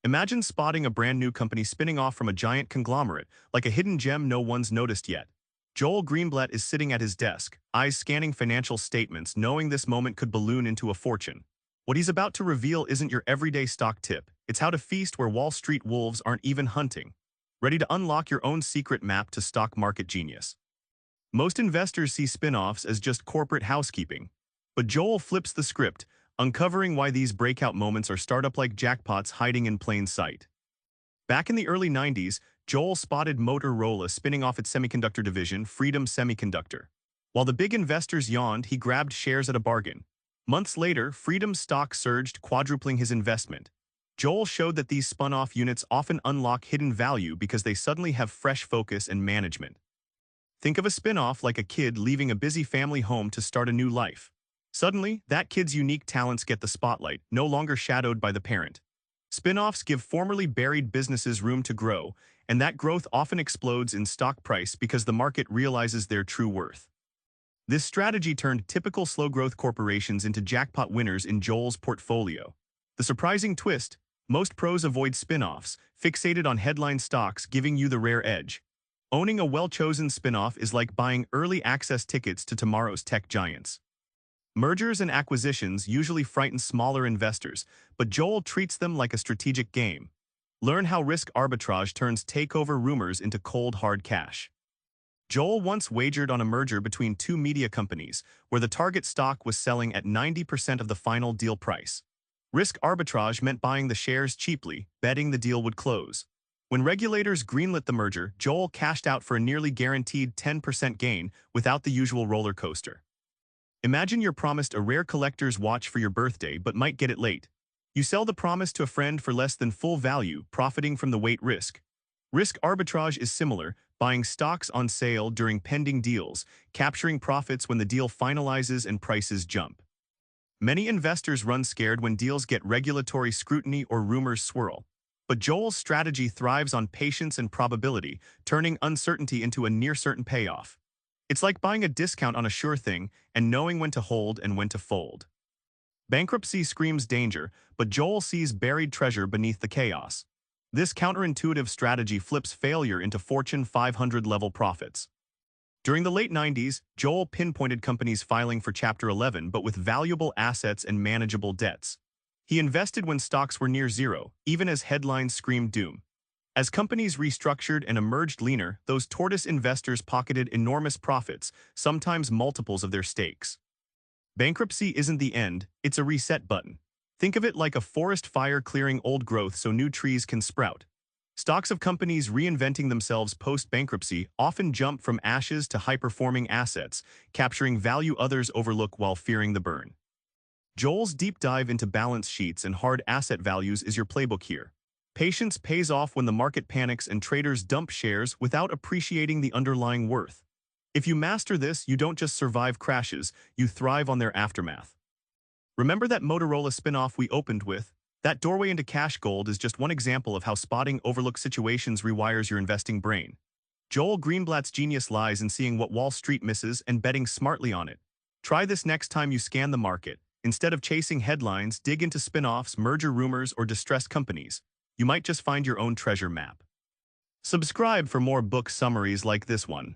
Imagine spotting a brand new company spinning off from a giant conglomerate, like a hidden gem no one's noticed yet. Joel Greenblatt is sitting at his desk, eyes scanning financial statements, knowing this moment could balloon into a fortune. What he's about to reveal isn't your everyday stock tip. It's how to feast where Wall Street wolves aren't even hunting. Ready to unlock your own secret map to stock market genius? Most investors see spin-offs as just corporate housekeeping. But Joel flips the script, uncovering why these breakout moments are startup-like jackpots hiding in plain sight. Back in the early 90s, Joel spotted Motorola spinning off its semiconductor division, Freedom Semiconductor. While the big investors yawned, he grabbed shares at a bargain. Months later, Freedom's stock surged, quadrupling his investment. Joel showed that these spun-off units often unlock hidden value because they suddenly have fresh focus and management. Think of a spin-off like a kid leaving a busy family home to start a new life. Suddenly, that kid's unique talents get the spotlight, no longer shadowed by the parent. Spin-offs give formerly buried businesses room to grow, and that growth often explodes in stock price because the market realizes their true worth. This strategy turned typical slow-growth corporations into jackpot winners in Joel's portfolio. The surprising twist: most pros avoid spin-offs, fixated on headline stocks, giving you the rare edge. Owning a well-chosen spin-off is like buying early access tickets to tomorrow's tech giants. Mergers and acquisitions usually frighten smaller investors, but Joel treats them like a strategic game. Learn how risk arbitrage turns takeover rumors into cold, hard cash. Joel once wagered on a merger between two media companies, where the target stock was selling at 90% of the final deal price. Risk arbitrage meant buying the shares cheaply, betting the deal would close. When regulators greenlit the merger, Joel cashed out for a nearly guaranteed 10% gain without the usual roller coaster. Imagine you're promised a rare collector's watch for your birthday but might get it late. You sell the promise to a friend for less than full value, profiting from the wait risk. Risk arbitrage is similar, buying stocks on sale during pending deals, capturing profits when the deal finalizes and prices jump. Many investors run scared when deals get regulatory scrutiny or rumors swirl. But Joel's strategy thrives on patience and probability, turning uncertainty into a near-certain payoff. It's like buying a discount on a sure thing and knowing when to hold and when to fold. Bankruptcy screams danger, but Joel sees buried treasure beneath the chaos. This counterintuitive strategy flips failure into Fortune 500 level profits. During the late 90s, Joel pinpointed companies filing for Chapter 11 but with valuable assets and manageable debts. He invested when stocks were near zero, even as headlines screamed doom. As companies restructured and emerged leaner, those tortoise investors pocketed enormous profits, sometimes multiples of their stakes. Bankruptcy isn't the end, it's a reset button. Think of it like a forest fire clearing old growth so new trees can sprout. Stocks of companies reinventing themselves post-bankruptcy often jump from ashes to high-performing assets, capturing value others overlook while fearing the burn. Joel's deep dive into balance sheets and hard asset values is your playbook here. Patience pays off when the market panics and traders dump shares without appreciating the underlying worth. If you master this, you don't just survive crashes, you thrive on their aftermath. Remember that Motorola spin-off we opened with? That doorway into cash gold is just one example of how spotting overlooked situations rewires your investing brain. Joel Greenblatt's genius lies in seeing what Wall Street misses and betting smartly on it. Try this next time you scan the market. Instead of chasing headlines, dig into spin-offs, merger rumors, or distressed companies. You might just find your own treasure map. Subscribe for more book summaries like this one.